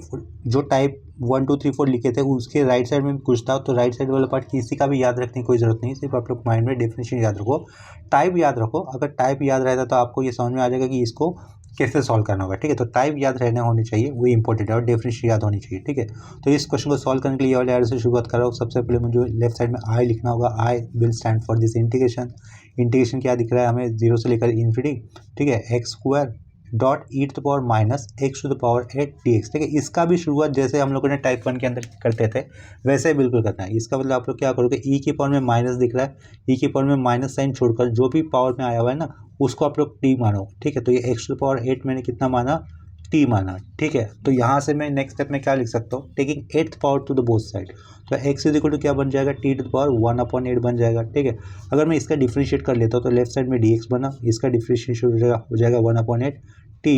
जो टाइप 1 2 3 4 लिखे थे उसके राइट साइड में भी कुछ था, तो राइट साइड वाला पार्ट किसी का भी याद रखने की कोई जरूरत नहीं, सिर्फ आप लोग माइंड में डेफिनेशन याद रखो, टाइप याद रखो। अगर टाइप याद रहता तो आपको ये समझ में आ जाएगा कि इसको कैसे सॉल्व करना होगा, ठीक है। तो टाइप याद रहने होनी चाहिए, वो इंपॉर्टेंट है, और डेफिनेशन याद होनी चाहिए, ठीक है। तो इस क्वेश्चन को सॉल्व करने के लिए वाले एरो से शुरुआत कर रहा हूँ। सबसे पहले मुझे लेफ्ट साइड में आई लिखना होगा, I will stand for this integration. Integration क्या दिख रहा है हमें, 0 से लेकर इन्फिनिटी, ठीक है, x square dot e to the power minus x to the power 8 dx, ठीक है। इसका भी शुरुआत जैसे हम लोगों ने टाइप 1 के अंदर करते थे वैसे बिल्कुल करना है। इसका मतलब आप लोग क्या करोगे, ई की पावर में माइनस दिख रहा है, ई की पावर में माइनस साइन छोड़कर जो भी पावर में आया हुआ है ना उसको आप लोग टी मानो, ठीक है। तो ये एक्स टू द पावर 8 मैंने कितना माना, टी माना, ठीक है। तो यहाँ से मैं नेक्स्ट स्टेप में क्या लिख सकता हूँ, taking 8th power to the both side, तो एक्स इज इक्वल टू क्या बन जाएगा, टी टू द पावर 1/8 बन जाएगा, ठीक है। अगर मैं इसका डिफ्रेंशिएट कर लेता हूँ तो लेफ्ट साइड में डी एक्स बना, इसका डिफ्रेंशिएशन हो जाएगा 1/8 टी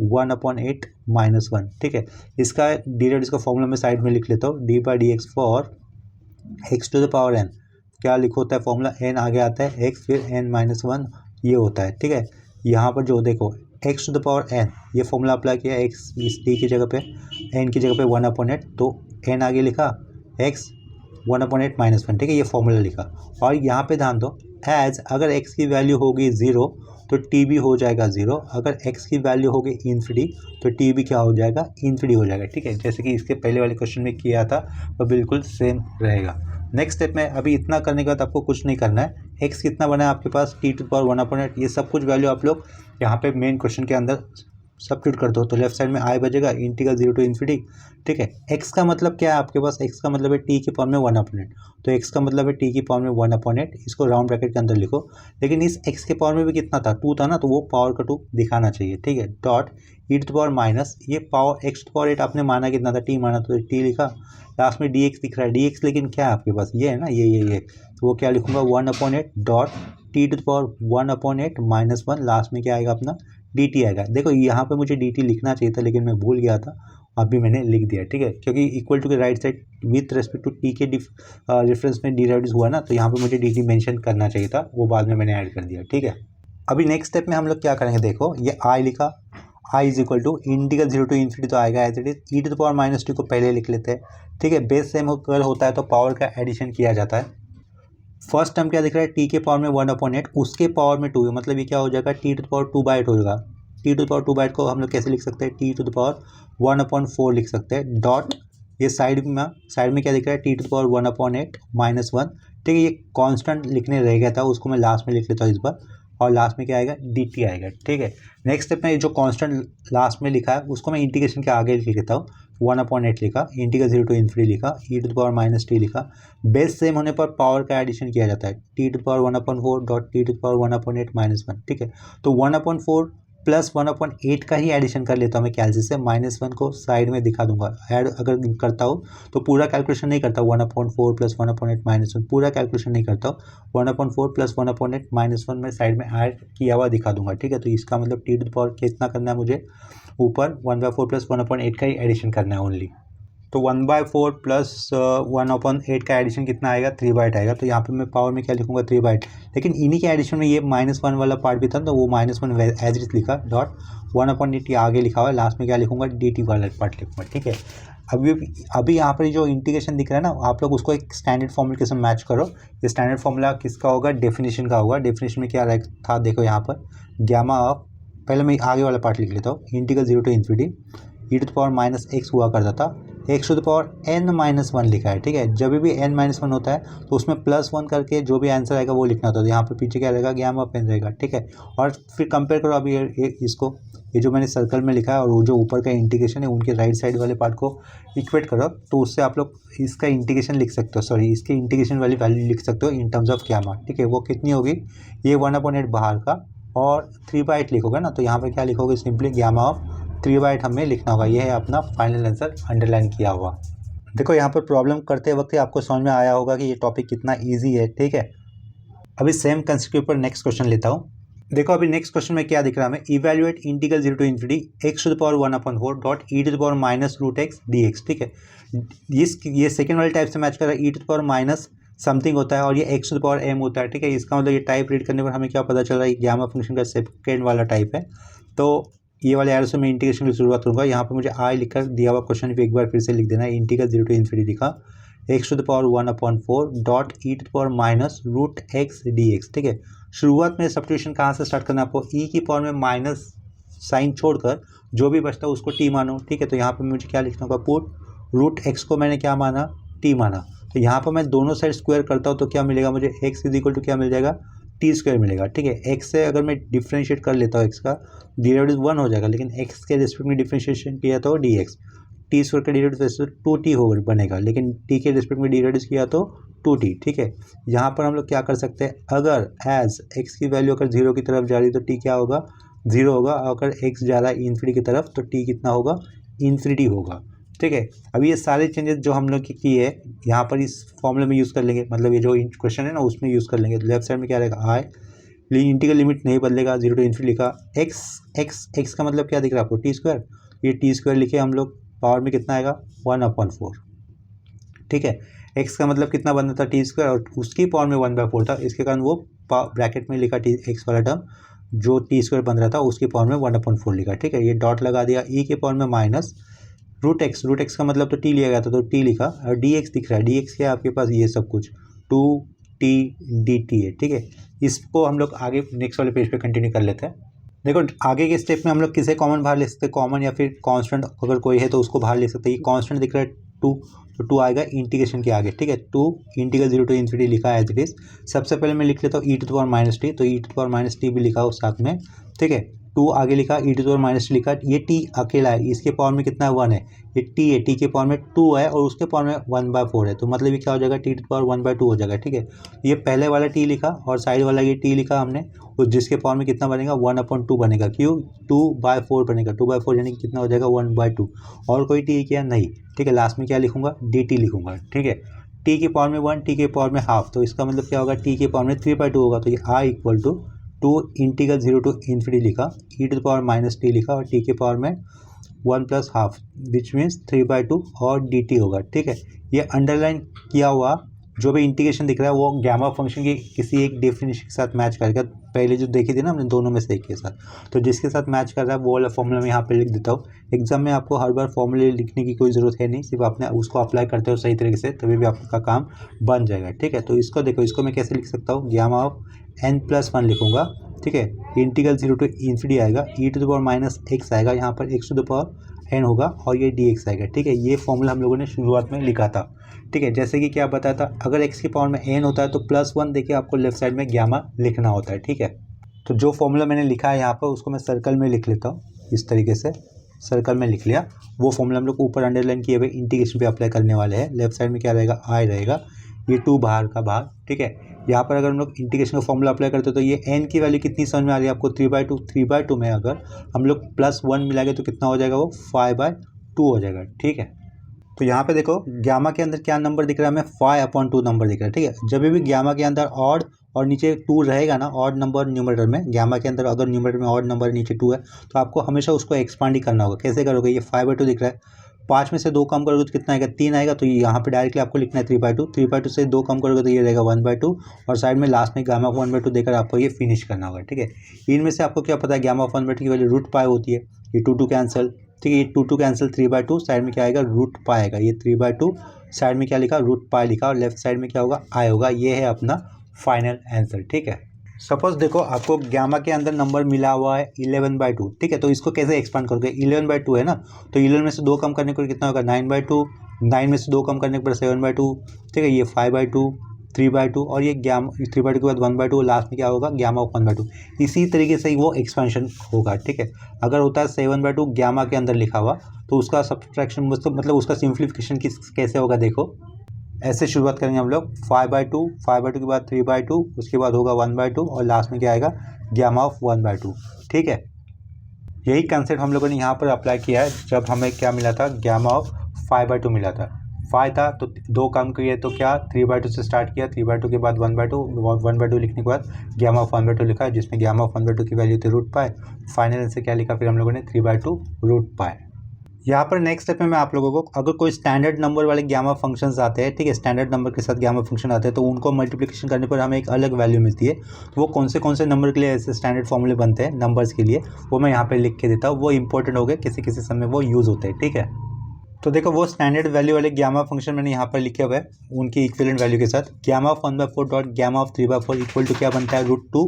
1/8 -1, ठीक है। इसका डी इसका फॉर्मूला में साइड में लिख लेता हूँ, d by d x for x to the power n, क्या लिखो होता है फॉर्मूला, एन आगे आता है एक्स फिर n-1 ये होता है, ठीक है। यहाँ पर जो देखो x to the power n, ये फॉर्मूला अप्लाई किया, एक्स इस टी की जगह पे, एन की जगह पे 1/8, तो एन आगे लिखा एक्स 1/8 -1, ठीक है, ये फॉर्मूला लिखा। और यहाँ पे ध्यान दो, एज अगर एक्स की वैल्यू होगी 0 तो टी भी हो जाएगा 0, अगर एक्स की वैल्यू होगी इन्फिनिटी तो टी भी क्या हो जाएगा, इन्फिनिटी हो जाएगा, ठीक है। जैसे कि इसके पहले वाले क्वेश्चन में किया था वो बिल्कुल सेम रहेगा। नेक्स्ट स्टेप में अभी इतना करने के बाद आपको कुछ नहीं करना है, एक्स कितना बना है आपके पास, टी टू द पावर 1/8, ये सब कुछ वैल्यू आप लोग यहाँ पे मेन क्वेश्चन के अंदर सब्स्टिट्यूट कर दो, तो लेफ्ट साइड में आई बचेगा इंटीग्रल 0 टू इन्फिनिटी, ठीक है। एक्स का मतलब क्या है आपके पास, एक्स का मतलब है टी की पावर में 1/8, तो एक्स का मतलब है टी की पावर में 1/8, इसको राउंड ब्रैकेट के अंदर लिखो। लेकिन इस एक्स के पावर में भी कितना था, 2 था ना, तो वो पावर का 2 दिखाना चाहिए, ठीक है। Dot e to the power minus, ये पावर एक्स टू पावर 8 आपने माना कितना था, टी माना, तो टी लिखा, लास्ट में डी एक्स दिख रहा है, डी एक्स लेकिन क्या है आपके पास, ये है ना, ये तो वो क्या लिखूंगा 1/8 dot t to the power 1/8 -1, last में क्या आएगा अपना डी टी आएगा। देखो यहाँ पे मुझे डी टी लिखना चाहिए था लेकिन मैं भूल गया था, अभी मैंने लिख दिया, ठीक है, क्योंकि इक्वल टू के right side with respect to t के रेफरेंस में डिराइव हुआ ना, तो यहाँ पे मुझे डी टी मेंशन करना चाहिए था, वो बाद में मैंने ऐड कर दिया, ठीक है। अभी नेक्स्ट स्टेप में हम लोग क्या करेंगे, देखो ये आई लिखा, I is equal to integral 0 to infinity तो आएगा as it is, E to the power -2 को पहले लिख लेते हैं, ठीक है। बेस सेम अगर होता है तो पावर का एडिशन किया जाता है। फर्स्ट टर्म क्या दिख रहा है, टी के पावर में 1/8, उसके पावर में 2 है, मतलब ये क्या हो जाएगा, टी टू द पावर 2/8 होगा। टी टू द पावर 2/8 को हम लोग कैसे लिख सकते हैं, टी टू द पावर 1/4 लिख सकते हैं, डॉट ये साइड में क्या दिख रहा है, टी टू द पावर 1/8 -1, ठीक है। ये कांस्टेंट लिखने रह गया था, उसको मैं लास्ट में लिख लेता हूँ इस बार, और लास्ट में क्या आएगा, डी टी आएगा, ठीक है। नेक्स्ट स्टेप में जो कांस्टेंट लास्ट में लिखा है उसको मैं इंटीग्रेशन के आगे लिख लेता हूँ, 1/8 लिखा, इंटीग्रल 0 टू इन्फिनिटी लिखा, e to the power -t लिखा। बेस सेम होने पर पावर का एडिशन किया जाता है, t to the power 1/4 dot t to the power 1/8 -1, ठीक है। तो 1/4 प्लस 1/8 का ही एडिशन कर लेता हूँ मैं कैलसी से, -1 को साइड में दिखा दूंगा, ऐड अगर करता हूँ तो पूरा कैलकुलेशन नहीं करता, 1/4 प्लस 1/8 -1 पूरा कैलकुलेशन नहीं करता हूँ, 1/4 प्लस 1/8 -1 में साइड में ऐड किया हुआ दिखा दूंगा, ठीक है। तो इसका मतलब टी टू द पावर कितना करना है मुझे, ऊपर 1/4 प्लस 1/8 का ही एडिशन करना है ओनली। तो 1/4 प्लस 1/8 का एडिशन कितना आएगा, 3/8 आएगा। तो यहाँ पे मैं पावर में क्या लिखूंगा, 3/8। लेकिन इन्हीं के एडिशन में ये -1 वाला पार्ट भी था, तो वो -1 एज इट लिखा, डॉट 1/8 आगे लिखा हुआ है, लास्ट में क्या लिखूंगा, dt वाला पार्ट लिखूंगा, ठीक है। अभी यहाँ पर जो इंटीग्रेशन दिख रहा है ना, आप लोग उसको एक स्टैंडर्ड फॉर्मूले के साथ मैच करो। ये स्टैंडर्ड फॉर्मूला किसका होगा, डेफिनेशन का होगा। डेफिनेशन में क्या था, देखो यहाँ पर गामा ऑफ, पहले मैं आगे वाला पार्ट लिख लेता हूँ, इंटीग्रल 0 to ∞ e⁻x हुआ करता था, x⁻n-1 लिखा है, ठीक है। जब भी n-1 होता है तो उसमें +1 करके जो भी आंसर आएगा वो लिखना होता है। यहाँ पे पीछे क्या रहेगा, गामा ऑफ n रहेगा, ठीक है। और फिर कंपेयर करो अभी इसको, ये जो मैंने सर्कल में लिखा है और वो जो ऊपर का इंटीग्रेशन है, उनके राइट साइड वाले पार्ट को इक्वेट करो, तो उससे आप लोग इसका इंटीग्रेशन लिख सकते हो, सॉरी इसके इंटीग्रेशन वाली वैल्यू लिख सकते हो इन टर्म्स ऑफ गामा, ठीक है। वो कितनी होगी, ये 1/8 बाहर का और 3/8 लिखोगे ना, तो यहाँ पे क्या लिखोगे, सिंपली गामा ऑफ 3/8 हमें लिखना होगा। ये है अपना फाइनल आंसर अंडरलाइन किया हुआ। देखो यहाँ पर प्रॉब्लम करते वक्त आपको समझ में आया होगा कि ये टॉपिक कितना ईजी है, ठीक है। अभी सेम कंसेप्ट के ऊपर नेक्स्ट क्वेश्चन लेता हूँ। देखो अभी नेक्स्ट क्वेश्चन में क्या दिख रहा है हमें, evaluate integral 0 to ∞ x⁻1/4 dot e⁻√x dx, ठीक है। ये सेकेंड वाले टाइप से मैच कर रहा है, e⁻- समथिंग होता है और ये x⁻m होता है, ठीक है। इसका मतलब ये टाइप रीड करने पर हमें क्या पता चल रहा है, गामा फंक्शन का सेकेंड वाला टाइप है। तो ये वाले एरो से मैं इंटीग्रेशन की शुरुआत करूँगा। यहाँ पे मुझे आई लिखकर दिया हुआ क्वेश्चन भी एक बार फिर से लिख देना है, इंटीग्रल 0 to ∞ लिखा, x⁻1/4 डॉट e⁻√x dx, ठीक है। शुरुआत में सब्स्टिट्यूशन कहाँ से स्टार्ट करना है आपको, e की पावर में माइनस साइन छोड़कर जो भी बचता है उसको t मानो, ठीक है। तो यहाँ पे मुझे क्या लिखना होगा, पुट √x को मैंने क्या माना, t माना। तो यहाँ पर मैं दोनों साइड स्क्वायर करता हूँ तो क्या मिलेगा मुझे, x इज इक्वल टू क्या मिल जाएगा, t² मिलेगा, ठीक है। x से अगर मैं डिफ्रेंशिएट कर लेता हूँ, x का डेरिवेटिव 1 हो जाएगा, लेकिन x के रिस्पेक्ट में डिफ्रेंशिएशन किया तो dx, t² का डेरिवेटिव 2t हो बनेगा, लेकिन t के रिस्पेक्ट में डेरिवेटिव किया तो 2t, ठीक है। यहाँ पर हम लोग क्या कर सकते हैं, अगर एज x की वैल्यू अगर 0 की तरफ जा रही है तो t क्या होगा, 0 होगा, और अगर x जा रहा है ∞ की तरफ तो t कितना होगा, ∞ होगा, ठीक है। अभी ये सारे चेंजेस जो हम लोग की किए हैं यहाँ पर इस फॉर्मूले में यूज़ कर लेंगे, मतलब ये जो क्वेश्चन है ना उसमें यूज़ कर लेंगे। लेफ्ट साइड में क्या रहेगा, आई, इंटीग्रल लिमिट नहीं बदलेगा, 0 to ∞ लिखा, x का मतलब क्या दिख रहा है आपको, t², ये t² लिखे हम लोग, पावर में कितना आएगा, 1/4, ठीक है। x का मतलब कितना बनता था, t² और उसकी पावर में 1/4 था, इसके कारण वो ब्रैकेट में लिखा x वाला टर्म जो t² बन रहा था उसकी पावर में 1/4 लिखा, ठीक है। ये डॉट लगा दिया, e के पावर में माइनस √x का मतलब तो t लिया गया था तो t लिखा, और dx दिख रहा है, dx क्या है आपके पास, ये सब कुछ 2t dt है, ठीक है। इसको हम लोग आगे नेक्स्ट वाले पेज पे कंटिन्यू कर लेते हैं। देखो आगे के स्टेप में हम लोग किसे कॉमन बाहर ले सकते हैं, कॉमन या फिर कांस्टेंट अगर कोई है तो उसको बाहर ले सकते हैं। ये कांस्टेंट दिख रहा है 2, तो 2 आएगा इंटीग्रेशन के आगे, ठीक है। 2 इंटीग्रल 0 to ∞ लिखा है एज इट इज। सबसे पहले मैं लिख लेता हूँ e⁻t, तो e⁻t भी लिखा उस साथ में, ठीक है। 2 आगे लिखा, e⁻t लिखा, ये t अकेला है, इसके पावर में कितना है, 1 है, ये t है, t के पावर में 2 है और उसके पावर में 1/4 है, तो मतलब ये क्या हो जाएगा, t 1/2 हो जाएगा, ठीक है। ये पहले वाला t लिखा और साइड वाला ये t लिखा हमने, और जिसके पावर में कितना बनेगा, 1/2 बनेगा, क्यों, 2/4 बनेगा, 2/4 यानी कि कितना हो जाएगा, 1/2, और कोई t क्या नहीं, ठीक है। लास्ट में क्या लिखूंगा, dt लिखूंगा, ठीक है। t की पावर में 1, t के पावर में हाफ, तो इसका मतलब क्या होगा, t के पावर में 3/2 होगा, तो ये i equal to 2 integral 0 to ∞ लिखा, e⁻t लिखा और t के पावर में 1 + हाफ विच मीन्स 3/2 और dt होगा, ठीक है। ये अंडरलाइन किया हुआ जो भी इंटीग्रेशन दिख रहा है वो गामा फंक्शन की किसी एक डेफिनेशन के साथ मैच करेगा, पहले जो देखी थी ना हमने दोनों में से एक के साथ, तो जिसके साथ मैच कर रहा है वो वाला फॉर्मूला मैं यहाँ पे लिख देता हूँ। एग्जाम में आपको हर बार फॉर्मूले लिखने की कोई ज़रूरत है नहीं, सिर्फ आपने उसको अप्लाई करते हो सही तरीके से तभी भी आपका काम बन जाएगा, ठीक है। तो इसको देखो, इसको मैं कैसे लिख सकता हूँ, गामा ऑफ n+1 लिखूंगा, ठीक है। इंटीग्रल 0 to ∞ आएगा, e⁻x आएगा, यहाँ पर x⁻n होगा और ये dx आएगा, ठीक है। ये फॉर्मूला हम लोगों ने शुरुआत में लिखा था, ठीक है। जैसे कि क्या बताया था, अगर x की पावर में n होता है तो +1 देखिए आपको लेफ्ट साइड में गामा लिखना होता है, ठीक है। तो जो फॉर्मूला मैंने लिखा है यहाँ पर उसको मैं सर्कल में लिख लेता हूँ, इस तरीके से सर्कल में लिख लिया। वो फॉर्मूला हम लोग ऊपर अंडरलाइन किए हुए इंटीग्रेशन पे अप्लाई करने वाले हैं। लेफ्ट साइड में क्या रहेगा, i रहेगा, ये 2 बाहर का बाहर, ठीक है। यहाँ पर अगर हम लोग इंटीग्रेशन का फॉर्मूला अप्लाई करते हैं तो ये n की वैल्यू कितनी समझ में आ रही है आपको, 3/2 में अगर हम लोग +1 मिलाएंगे तो कितना हो जाएगा, वो 5/2 हो जाएगा, ठीक है। तो यहाँ पे देखो गामा के अंदर क्या नंबर दिख रहा है हमें, 5/2 नंबर दिख रहा है, ठीक है। जब भी गामा के अंदर ऑड और नीचे 2 रहेगा ना, ऑड नंबर न्यूमरेटर में, गामा के अंदर अगर न्यूमरेटर में ऑड नंबर नीचे 2 है तो आपको हमेशा उसको एक्सपांड ही करना होगा। कैसे करोगे, ये 5/2 दिख रहा है 5 में से 2 कम करोगे तो कितना आएगा, 3 आएगा। तो यहाँ पे डायरेक्टली आपको लिखना है 3/2, 3/2 से 2 कम करोगे तो ये रहेगा 1/2 और साइड में लास्ट में गामा ऑफ 1/2 देकर आपको ये फिनिश करना होगा, ठीक है। इनमें से आपको क्या पता है, गामा ऑफ 1/2 की वैल्यू रूट पाई होती है। ये 2 कैंसिल, ठीक है, ये 2 कैंसिल, 3/2 साइड में क्या आएगा, रूट पाई आएगा। ये 3/2 साइड में क्या लिखा, रूट पाई लिखा, और लेफ्ट साइड में क्या होगा, आई होगा। ये है अपना फाइनल आंसर, ठीक है। सपोज देखो आपको गामा के अंदर नंबर मिला हुआ है 11/2, ठीक है। तो इसको कैसे एक्सपांड करोगे, 11/2 है ना, तो 11 में से 2 कम करने पर कितना होगा, 9/2, 9 में से 2 कम करने पर 7/2, ठीक है। ये 5/2, 3/2 और ये गामा 3/2 के बाद 1/2, लास्ट में क्या होगा, गामा ऑफ 1/2। इसी तरीके से ही वो एक्सपेंशन होगा, ठीक है। अगर होता है 7/2 गामा के अंदर लिखा हुआ, तो उसका सब्ट्रैक्शन मतलब उसका सिंप्लीफिकेशन कैसे होगा, देखो ऐसे शुरुआत करेंगे हम लोग, 5/2, 5/2 के बाद 3/2, उसके बाद होगा 1/2 और लास्ट में क्या आएगा, गामा ऑफ 1/2, ठीक है। यही कंसेप्ट हम लोगों ने यहाँ पर अप्लाई किया है जब हमें क्या मिला था, गामा ऑफ 5/2 मिला था। 5 था तो 2 कम किए तो क्या, 3/2 से स्टार्ट किया, 3/2 के बाद 1/2, 1/2 लिखने के बाद गामा ऑफ 1/2 लिखा, जिसमें गामा ऑफ 1/2 की वैल्यू थी रूट पाई। फाइनल आंसर क्या लिखा फिर हम लोगों ने, 3/2 रूट पाई। यहाँ पर नेक्स्ट स्टेप में मैं आप लोगों को, अगर कोई स्टैंडर्ड नंबर वाले गामा फंक्शंस आते हैं, ठीक है, स्टैंडर्ड नंबर के साथ गामा फंक्शन आते हैं, तो उनको मल्टीप्लिकेशन करने पर हमें एक अलग वैल्यू मिलती है। तो वो कौन से नंबर के लिए ऐसे स्टैंडर्ड फॉर्मूले बनते हैं नंबर्स के लिए, वो मैं यहाँ पे लिख के देता हूँ। वो इंपॉर्टेंट हो गए, किसी किसी समय वो यूज़ होते हैं, ठीक है। तो देखो वो स्टैंडर्ड वैल्यू वाले गामा फंक्शन मैंने यहाँ पर लिखे हुए हैं उनकी इक्विवेलेंट वैल्यू के साथ। Gamma of 1/4 dot gamma of 3/4 equal to क्या बनता है, √2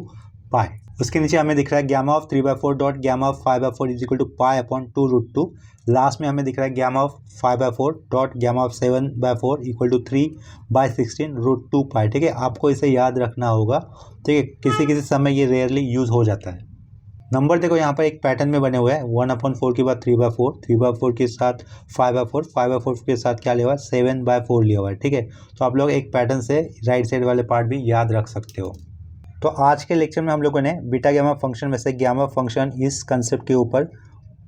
पाई। उसके नीचे हमें दिख रहा है gamma of 3/4 dot gamma of 5/4 is equal to pi upon 2 √2। Last में हमें दिख रहा है gamma of 5/4 dot gamma of 7/4 equal to 3/16 √2 pi, ठीक है। आपको इसे याद रखना होगा, ठीक है, किसी किसी समय ये रेयरली यूज़ हो जाता है। नंबर देखो यहाँ पर एक पैटर्न में बने हुए हैं, 1/4 के बाद 3/4, 3/4 के साथ 5/4, 5/4 के साथ क्या लिया हुआ है, 7/4 लिया हुआ है, ठीक है। तो आप लोग एक पैटर्न से राइट साइड वाले पार्ट भी याद रख सकते हो। तो आज के लेक्चर में हम लोगों ने बीटा गामा फंक्शन में से गामा फंक्शन इस कंसेप्ट के ऊपर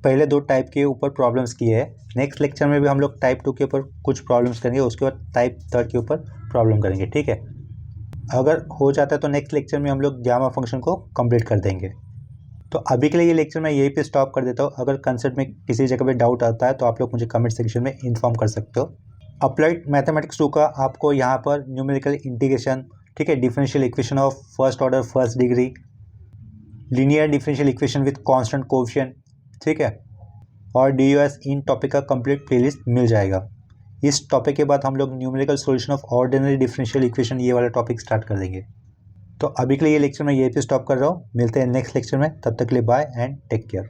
पहले 2 टाइप के ऊपर प्रॉब्लम्स किए हैं। नेक्स्ट लेक्चर में भी हम लोग टाइप 2 के ऊपर कुछ प्रॉब्लम्स करेंगे, उसके बाद टाइप 3 के ऊपर प्रॉब्लम करेंगे, ठीक है। अगर हो जाता है तो नेक्स्ट लेक्चर में हम लोग गामा फंक्शन को कंप्लीट कर देंगे। तो अभी के लिए ये लेक्चर मैं यहीं पे स्टॉप कर देता हूँ। अगर कंसेप्ट में किसी जगह पे डाउट आता है तो आप लोग मुझे कमेंट सेक्शन में इन्फॉर्म कर सकते हो। अप्लाइड मैथमेटिक्स 2 का आपको यहाँ पर न्यूमेरिकल इंटीग्रेशन, ठीक है, differential equation of first order first degree, linear differential equation with constant coefficient, ठीक है, और DUS इन टॉपिक का कंप्लीट प्लेलिस्ट मिल जाएगा। इस टॉपिक के बाद हम लोग numerical solution of ordinary differential equation ये वाला टॉपिक स्टार्ट कर देंगे। तो अभी के लिए ये लेक्चर मैं यहीं पे स्टॉप कर रहा हूँ। मिलते हैं नेक्स्ट लेक्चर में, तब तक के लिए बाय एंड टेक केयर।